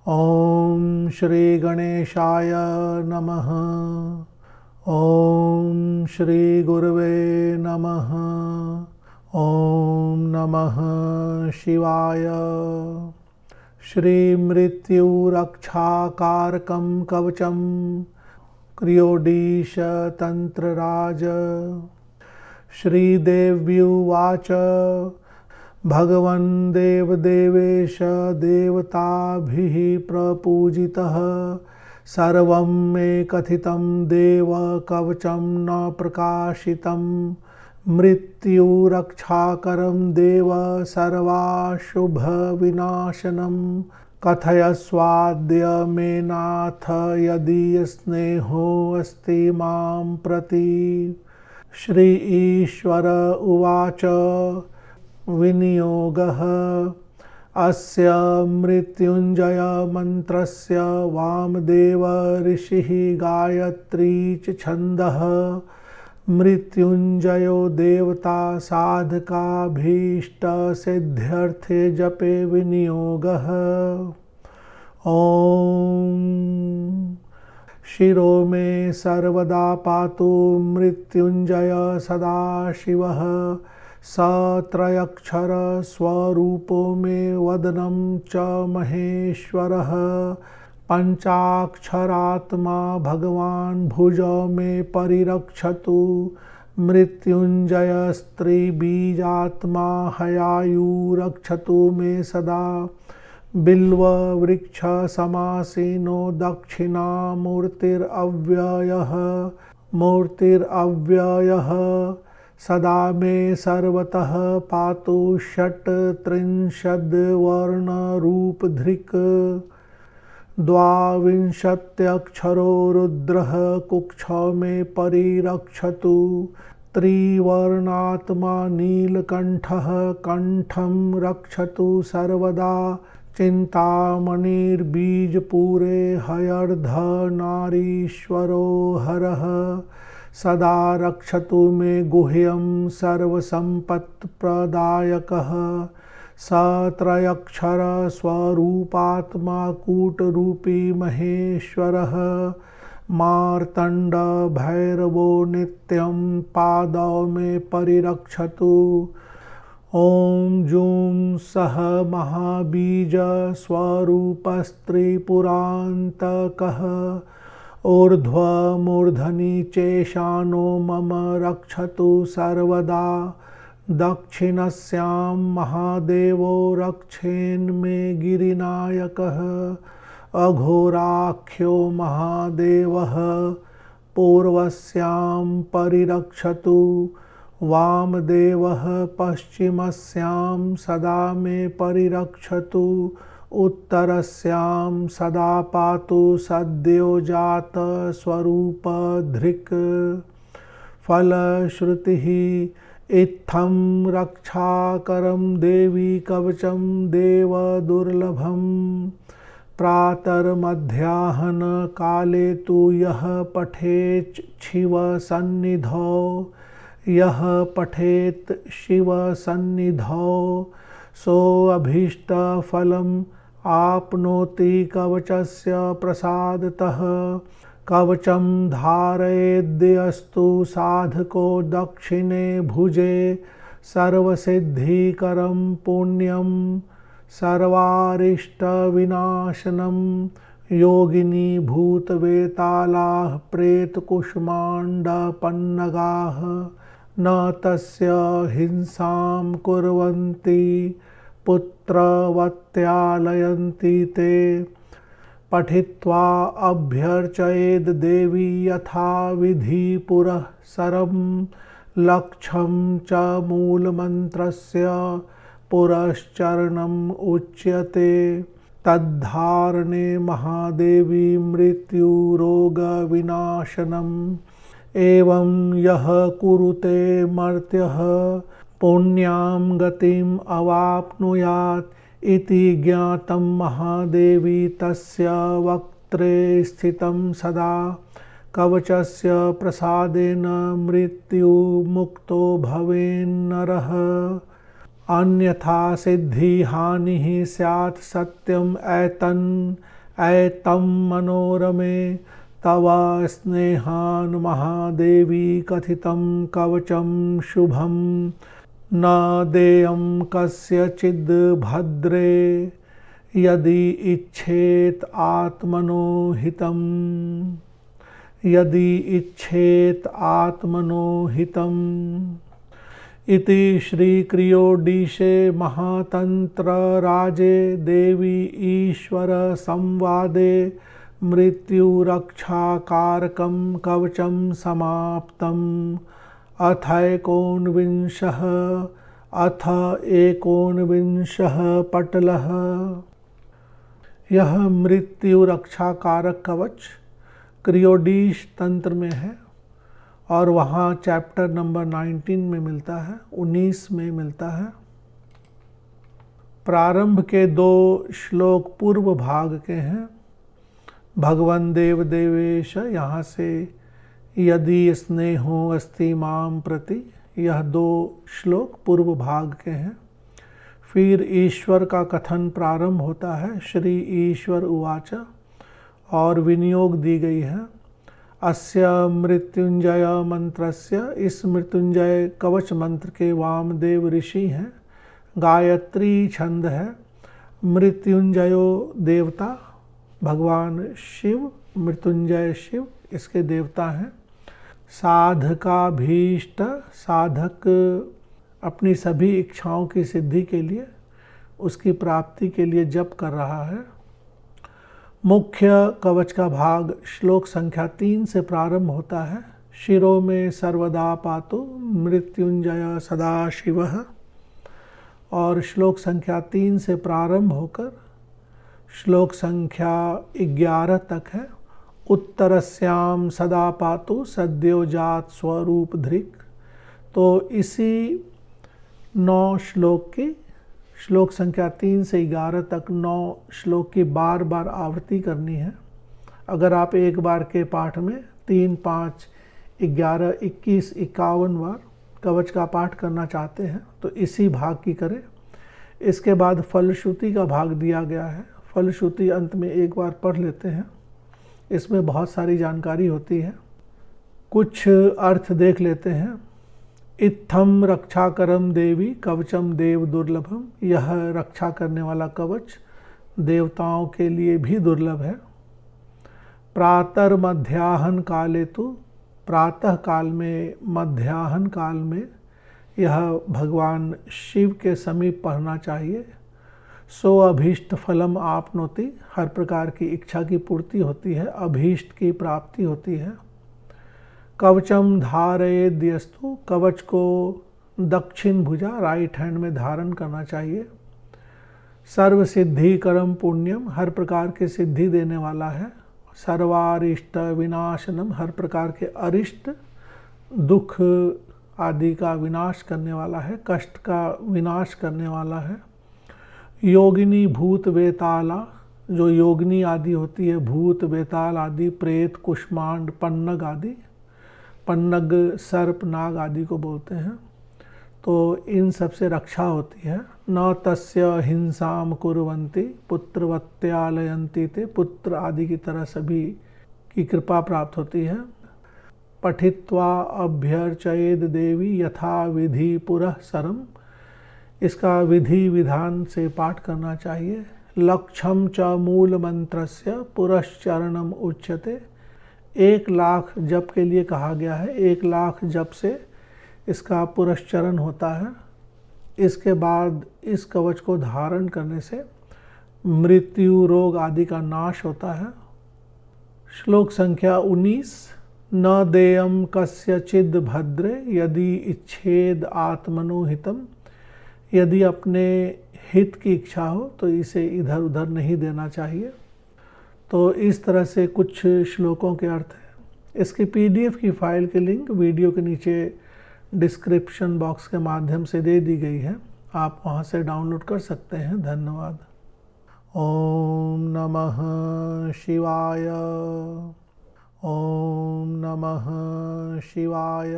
ॐ श्री गणेशाय नमः। ॐ श्री गुरुवे नमः। ॐ नमः शिवाय। श्री मृत्युरक्षाकारकं कवचं क्रियोडीश तंत्रराज। श्रीदेव्युवाच भगवन् देवदेवेश देवताभिः प्रपूजितः सर्वं मे कथितं देव कवचं न प्रकाशितं मृत्युरक्षाकरं देव सर्वाशुभविनाशनं कथयस्वाद्य मे नाथ यदि स्नेहोऽस्ति मां प्रति। श्री ईश्वर उवाच विनियोगः अस्य मृत्युञ्जय मन्त्रस्य वामदेव ऋषिः गायत्री च छन्दः मृत्युञ्जयो देवता साधकाभीष्टसिद्ध्यर्थे जपे विनियोगः। ॐ शिरो मे सर्वदा पातु मृत्युञ्जय सदाशिवः सत्रयक्षर स्वरूपो मे वदनं च महेश्वरः पंचाक्षरात्मा भगवान् भुजौ मे परिरक्षतु मृत्युञ्जय स्त्रीबीजात्मा हयायुरक्षतु मे सदा बिल्ववृक्ष समासीनो दक्षिणामूर्तिरव्ययः सदा मे सर्वतः पातु षट्त्रिंशद्वर्णरूपधृक् द्वाविंशत्यक्षरो रुद्रः कुक्षौ मे परिरक्षतु त्रिवर्णात्मा नीलकण्ठः कण्ठं रक्षतु सर्वदा चिन्तामणिर्बीजपुरे हयर्धनारीश्वरो हरः सदा रक्षतु मे गुह्यं सर्वसम्पत्प्रदायकः सत्रयक्षर स्वरूपात्मा कूटरूपी महेश्वरः मार्तण्ड भैरवो नित्यं पादौ मे परिरक्षतु। ॐ जूं सः महाबीज स्वरूपस्त्रिपुरान्तकः ऊर्ध्वमूर्धनि चेशानो मम रक्षतु सर्वदा दक्षिणस्यां महादेवो रक्षेन्मे गिरिनायकः अघोराख्यो महादेवः पूर्वस्यां परिरक्षतु वामदेवः पश्चिमस्यां सदा मे परिरक्षतु उत्तरस्यां सदा पातु सद्योजात स्वरूपधृक् फलश्रुतिः इत्थं रक्षाकरं देवी कवचं देवदुर्लभं प्रातर्मध्याह्नकाले तु यः पठेत् शिवसन्निधौ सोऽभीष्टफलम् आप्नोति कवचस्य प्रसादतः कवचं धारयेद्यस्तु साधको दक्षिणे भुजे सर्वसिद्धिकरं पुण्यं सर्वारिष्टविनाशनं योगिनी भूतवेतालाः प्रेतकुष्माण्डपन्नगाः न तस्य हिंसां कुर्वन्ति पुत्रवत्यालयन्ति ते पठित्वा अभ्यर्चयेद् देवी यथा विधि पुरः सरं लक्ष्यं च मूलमन्त्रस्य पुरश्चरणम् उच्यते तद्धारणे महादेवी मृत्युरोगविनाशनम् एवं यः कुरुते मर्त्यः पुण्यां गतिम् अवाप्नुयात् इति ज्ञातं महादेवी तस्य वक्त्रे स्थितं सदा कवचस्य प्रसादेन मृत्युमुक्तो भवेन्नरः। अन्यथा सिद्धि हानिः स्यात् सत्यम् ऐतं मनोरमे तव स्नेहान् महादेवी कथितं कवचं शुभं न देयं कस्यचिद् भद्रे यदि इच्छेत आत्मनो हितम् यदि इच्छेत आत्मनो हितम् इति श्री क्रियोडीशे महातंत्र राजे देवी ईश्वर संवादे मृत्युरक्षाकारकं कवचं समाप्तम्। अथ एकोनविंशः पटलः। यह मृत्युरक्षाकारक कवच क्रियोडीश तंत्र में है और वहाँ चैप्टर नंबर 19 में मिलता है, 19 में मिलता है। प्रारंभ के 2 श्लोक पूर्व भाग के हैं। भगवन् देव देवेश, यहाँ से यदि स्नेहो अस्ति माम प्रति, यह 2 श्लोक पूर्व भाग के हैं। फिर ईश्वर का कथन प्रारंभ होता है, श्री ईश्वर उवाच, और विनियोग दी गई है। अस्य मृत्युंजय मंत्रस्य, इस मृत्युंजय कवच मंत्र के वामदेव ऋषि हैं। गायत्री छंद है। मृत्युंजयो देवता भगवान शिव, मृत्युंजय शिव इसके देवता हैं। साधकाभीष्ट, साधक अपनी सभी इच्छाओं की सिद्धि के लिए, उसकी प्राप्ति के लिए जप कर रहा है। मुख्य कवच का भाग श्लोक संख्या 3 से प्रारंभ होता है। शिरो में सर्वदा पातु मृत्युंजय सदा शिवः, और श्लोक संख्या 3 से प्रारंभ होकर श्लोक संख्या 11 तक है। उत्तरस्याम सदा पातु सद्योजात स्वरूप धृक्। तो इसी 9 श्लोक की, श्लोक संख्या 3 से 11 तक 9 श्लोक की बार बार आवृत्ति करनी है। अगर आप एक बार के पाठ में 3, 5, 11, 21, 51 बार कवच का पाठ करना चाहते हैं तो इसी भाग की करें। इसके बाद फलश्रुति का भाग दिया गया है। फलश्रुति अंत में एक बार पढ़ लेते हैं। इसमें बहुत सारी जानकारी होती है, कुछ अर्थ देख लेते हैं। इत्थम रक्षाकरम देवी कवचम देव दुर्लभम, यह रक्षा करने वाला कवच देवताओं के लिए भी दुर्लभ है। प्रातः मध्याह्न काले तो, प्रातः काल में, मध्याह्न काल में यह भगवान शिव के समीप पढ़ना चाहिए। सो अभीष्ट फलम आपनोति, हर प्रकार की इच्छा की पूर्ति होती है, अभीष्ट की प्राप्ति होती है। कवचम धारयेद्यस्तु, कवच को दक्षिण भुजा, राइट हैंड में धारण करना चाहिए। सर्व सिद्धि करम पुण्यम, हर प्रकार के सिद्धि देने वाला है। सर्वारिष्ट विनाशनम, हर प्रकार के अरिष्ट दुख आदि का विनाश करने वाला है, कष्ट का विनाश करने वाला है। योगिनी भूत वेताला, जो योगिनी आदि होती है, भूत वेताल आदि, प्रेत कुष्मांड पन्नग आदि, पन्नग सर्प नाग आदि को बोलते हैं, तो इन सब से रक्षा होती है। न तस्य हिंसाम कुर्वन्ति पुत्रवत्यालयन्ति ते, पुत्र आदि की तरह सभी की कृपा प्राप्त होती है। पठित्वा अभ्यर्चयेद देवी यथा विधि पुरः सरम, इसका विधि विधान से पाठ करना चाहिए। लक्षम च मूल मंत्रस्य पुरश्चरणम उच्यते, 1 लाख जप के लिए कहा गया है। 1 लाख जप से इसका पुरश्चरण होता है। इसके बाद इस कवच को धारण करने से मृत्यु रोग आदि का नाश होता है। श्लोक संख्या 19, न देयम कस्यचिद भद्रे यदि इच्छेद आत्मनो हितम, यदि अपने हित की इच्छा हो तो इसे इधर उधर नहीं देना चाहिए। तो इस तरह से कुछ श्लोकों के अर्थ हैं। इसकी PDF की फाइल की लिंक वीडियो के नीचे डिस्क्रिप्शन बॉक्स के माध्यम से दे दी गई है, आप वहां से डाउनलोड कर सकते हैं। धन्यवाद। ओम नमः शिवाय। ओम नमः शिवाय।